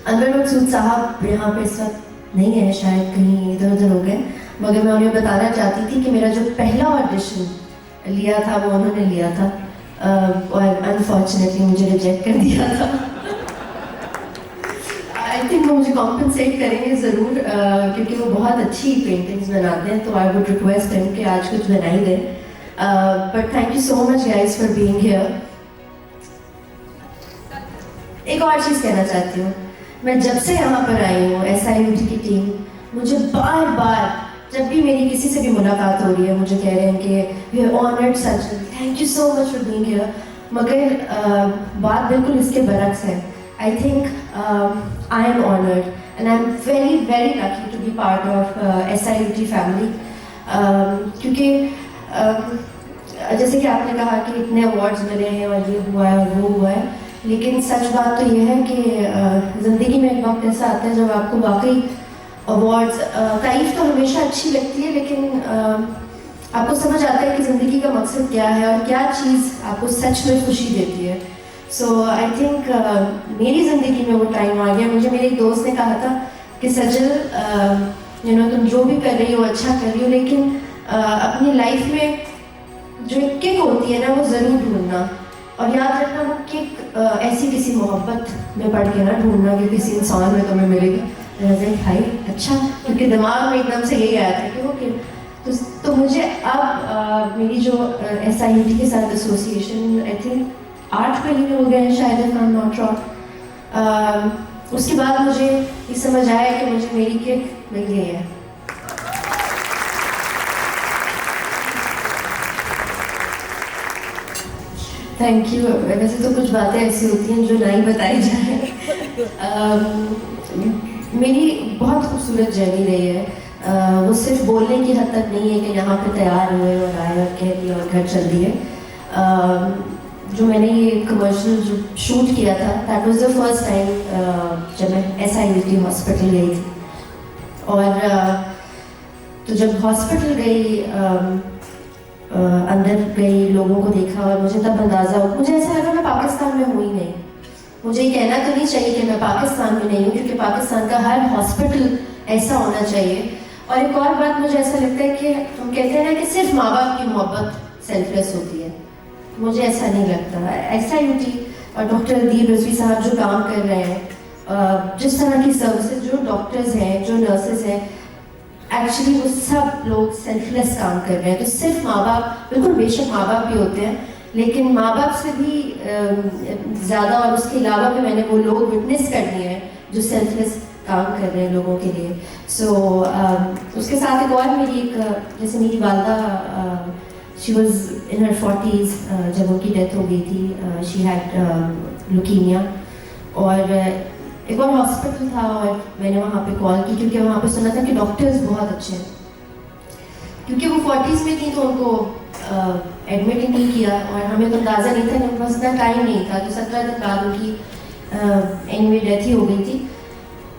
انور مقصود صاحب یہاں پہ اس وقت نہیں ہے، شاید کہیں ادھر ادھر ہو گئے، مگر میں انہیں بتانا چاہتی تھی کہ میرا جو پہلا آڈیشن لیا تھا وہ انہوں نے لیا تھا، اور انفارچونیٹلی مجھے ریجیکٹ کر دیا تھا. آئی تھنک وہ مجھے کمپنسیٹ کریں گے ضرور، کیونکہ وہ بہت اچھی پینٹنگز بناتے ہیں، تو آئی ووڈ ریکویسٹ ہم کہ آج کچھ بنا ہی دیں. But thank you so much guys for being hair. ایک اور چیز کہنا چاہتی ہوں، میں جب سے یہاں پر آئی ہوں SIUT کی ٹیم مجھے بار بار جب بھی میری کسی سے بھی ملاقات ہو رہی ہے مجھے کہہ رہے ہیں کہ we are honoured Sachin, thank you so much for being here. مگر بات بالکل اس کے برعکس ہے. I think I am honoured and I am very very lucky to be part of SIUT family. کیونکہ جیسے کہ آپ نے کہا کہ اتنے ایوارڈز ملے ہیں اور یہ ہوا ہے اور وہ ہوا ہے، لیکن سچ بات تو یہ ہے کہ زندگی میں ایک وقت ایسا آتا ہے جب آپ کو واقعی ایوارڈز، تعریف تو ہمیشہ اچھی لگتی ہے، لیکن آپ کو سمجھ آتا ہے کہ زندگی کا مقصد کیا ہے اور کیا چیز آپ کو سچ میں خوشی دیتی ہے. سو آئی تھنک میری زندگی میں وہ ٹائم آ گیا. مجھے میرے ایک دوست نے کہا تھا کہ سجل تم جو بھی کر رہی ہو اچھا کر رہی ہو، لیکن اپنی لائف میں جو ایک کک ہوتی ہے نا وہ ضرور ڈھونڈنا، اور یاد رکھنا وہ کک ایسی کسی محبت میں پڑھ کے نہ ڈھونڈنا کہ کسی انسان میں تمہیں ملے گی. بھائی اچھا، کیونکہ دماغ میں ایک دم سے یہی آیا تھا کہ وہ تو مجھے اب میری جو SIUT کے ساتھ ایسوسیشن آئی تھنک 8 مہینے ہو گئے ہیں شاید، if I am not wrong. اس کے بعد مجھے یہ سمجھ آیا کہ مجھے میری کک مل گئی ہے. Thank you. ویسے تو کچھ باتیں ایسی ہوتی ہیں جو نہیں بتائی جائیں. میری بہت خوبصورت جرنی رہی ہے. وہ صرف بولنے کی حد تک نہیں ہے کہ یہاں پہ تیار ہوئے اور آئے اور کہہ دیا اور گھر چل دیے. جو میں نے یہ کمرشل جو شوٹ کیا تھا that was the first time جب میں SIUT ہاسپٹل گئی تھی. اور تو جب ہاسپٹل گئی، اندر گئی، لوگوں کو دیکھا اور مجھے تب اندازہ ہوا، مجھے ایسا لگا میں پاکستان میں ہوں ہی نہیں. مجھے یہ کہنا تو نہیں چاہیے کہ میں پاکستان میں نہیں ہوں، کیونکہ پاکستان کا ہر ہاسپٹل ایسا ہونا چاہیے. اور ایک اور بات مجھے ایسا لگتا ہے کہ ہم کہتے ہیں نا کہ صرف ماں باپ کی محبت سیلف لیس ہوتی ہے، مجھے ایسا نہیں لگتا. SIUT اور ڈاکٹر ادیب رضوی صاحب جو کام کر رہے ہیں، جس طرح کی سروسز، جو ڈاکٹرز ہیں، جو نرسز ہیں، ایکچولی وہ سب لوگ سیلف لیس کام کر رہے ہیں. تو صرف ماں باپ، بالکل بے شک ماں باپ بھی ہوتے ہیں، لیکن ماں باپ سے بھی زیادہ اور اس کے علاوہ بھی میں نے وہ لوگ وٹنس کر لیے ہیں جو سیلف لیس کام کر رہے ہیں لوگوں کے لیے. سو اس کے ساتھ ایک اور میری جیسے میری والدہ she was in Hare 40s جب ان کی ڈیتھ ہو گئی تھی. She had leukaemia. اور ایک اور ہاسپٹل تھا اور میں نے وہاں پہ کال کی کیونکہ وہاں پہ سنا تھا کہ ڈاکٹرز بہت اچھے ہیں. کیونکہ وہ 40s میں تھی تو ان کو ایڈمٹ ہی نہیں کیا اور ہمیں تو اندازہ نہیں تھا، میرے پاس اتنا ٹائم نہیں تھا. تو 17 دن بعد ان کی اینڈ میں ڈیتھ ہی ہو گئی تھی.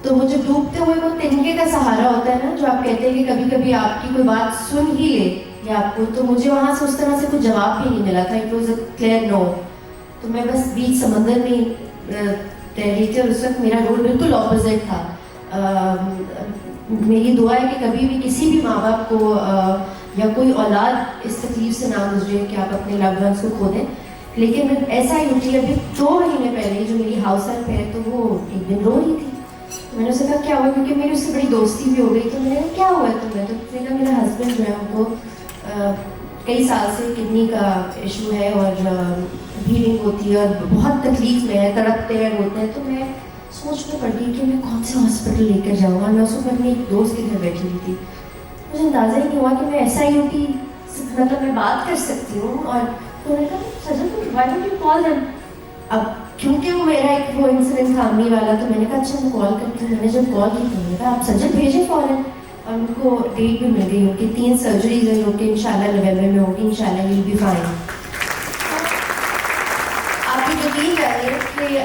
تو وہ جو ڈوبتے ہوئے وہ تنکے کا سہارا ہوتا ہے نا، جو آپ کہتے ہیں کہ کبھی کبھی آپ کی کوئی بات سن ہی لے یا آپ کو، تو مجھے وہاں سے اس طرح سے کوئی جواب بھی نہیں ملا تھا. اٹ واز اے کلیئر نو. تو میں بس بیچ سمندر میں تیر رہی تھی اور اس وقت میرا رول بالکل اپوزٹ تھا. میری دعا ہے کہ کبھی بھی کسی بھی ماں باپ کو یا کوئی اولاد اس تکلیف سے نہ گزرے کہ آپ اپنے لوڈ ونس کو کھو دیں. لیکن SIUT ابھی 2 مہینے پہلے جو میری ہاؤس ہیلپ ہے تو وہ ایک دن رو رہی تھی. میں نے اسے کہا کیا ہوا، کیونکہ میری اس سے بڑی دوستی بھی ہو گئی. تو میں نے کہا کیا ہوا ہے تمہیں؟ تو میں نے کہا میرا ہسبینڈ جو ہے ان کو کئی سال سے کڈنی کا ایشو ہے اور بلیڈنگ ہوتی ہے اور بہت تکلیف میں ہے، تڑپتے ہیں روتے ہیں. تو میں سوچ میں پڑ گئی کہ میں کون سے ہاسپٹل لے کر جاؤں گا. میں اس وقت اپنے ایک دوست کے گھر بیٹھی ہوئی تھی. مجھے اندازہ ہی نہیں ہوا کہ میں SIUT مطلب میں بات کر سکتی ہوں. اور تو نے کہا Sajal why don't you call them. اب کیونکہ وہ میرا ایک وہ انسیڈنٹ تھا امی والا، تو میں نے کہا اچھا میں کال کرتی ہوں. میں نے جب کال کی تو میں نے کہا آپ سجل بھیجیں فوراً. اور ان کو ڈیٹ بھی مل گئی. ان کی 3 سرجریز ہیں جو کہ انشاءاللہ نومبر میں ہوگی. انشاءاللہ یو ول بی فائن. آپ کو یقین جانیے کہ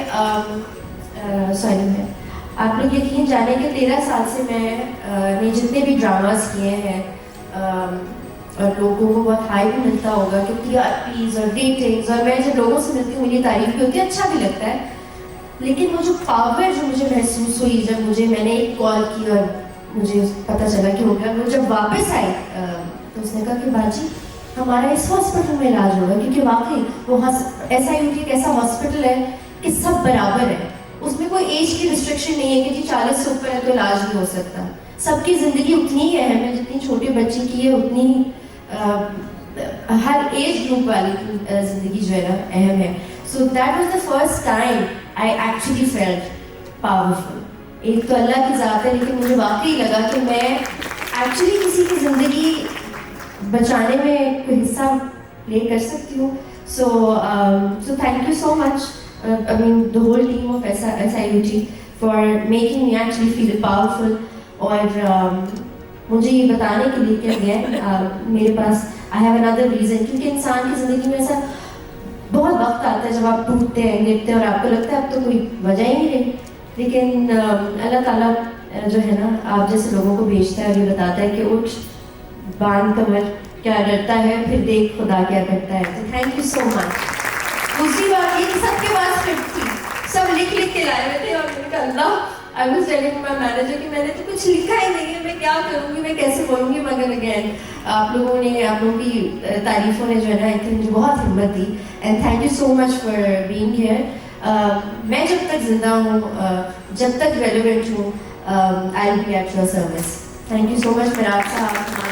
آپ لوگ یقین جانے کہ 13 سال سے میں نے جتنے بھی ڈراماز کیے ہیں اور لوگوں کو بہت ہائی بھی ملتا ہوگا کہ TRPs اور ریٹنگز، اور میں جب لوگوں سے ملتی ہوں میری تعریف بھی ہوتی ہے، اچھا بھی لگتا ہے. لیکن وہ جو پاور جو مجھے محسوس ہوئی جب میں نے ایک کال کی اور مجھے پتہ چلا کہ ہو گیا، وہ جب واپس آئی تو اس نے کہا کہ باجی ہمارا اس ہاسپٹل میں علاج ہوگا، کیونکہ واقعی وہ ایسا ہی ایک ایسا ہاسپٹل ہے کہ سب برابر ہے، اس میں کوئی ایج کی ریسٹرکشن نہیں ہے کہ جی 40 سے اوپر ہے تو علاج نہیں ہو سکتا. سب کی زندگی اتنی ہی اہم ہے جتنی چھوٹے بچے کی ہے، اتنی ہی ہر ایج گروپ والی کی زندگی جو ہے نا اہم ہے. So that was the first time I actually felt powerful. ایک تو اللہ کی ذات ہے، لیکن مجھے واقعی لگا کہ میں ایکچولی کسی کی زندگی بچانے میں کوئی حصہ پلے کر سکتی ہوں. So thank you so much, I mean the whole team of SIUT for making me actually feel powerful. اور مجھے یہ بتانے کے لیے کہ میرے پاس I have another reason, کیونکہ انسان کی زندگی میں ایسا بہت وقت آتا ہے جب آپ ٹوٹتے ہیں گرتے ہیں اور آپ کو لگتا ہے اب تو کوئی وجہ ہی نہیں رہی, لیکن اللہ تعالیٰ جو ہے نا آپ جیسے لوگوں کو بھیجتا ہے اور یہ بتاتا ہے کہ اٹھ باندھ کمر کیا ڈرتا ہے پھر دیکھ خدا کیا کرتا ہے. تو تھینک یو سو مچ. دوسری بات یہ کہ سب کے پاس اسکرپٹ تھی, سب لکھ کے لائے ہوئے تھے, اور میں نے کہا اللہ I was telling my manager کہ میں نے تو کچھ لکھا ہی نہیں ہے, میں کیا کروں گی, میں کیسے بولوں گی, مگر اگین آپ لوگوں کی تعریفوں نے جو ہے نا ایک مجھے بہت ہمت دی. And thank you so much for being here. میں جب تک زندہ ہوں, جب تک ریلیونٹ ہوں, I will be at your service. Thank you so much. میرا آپ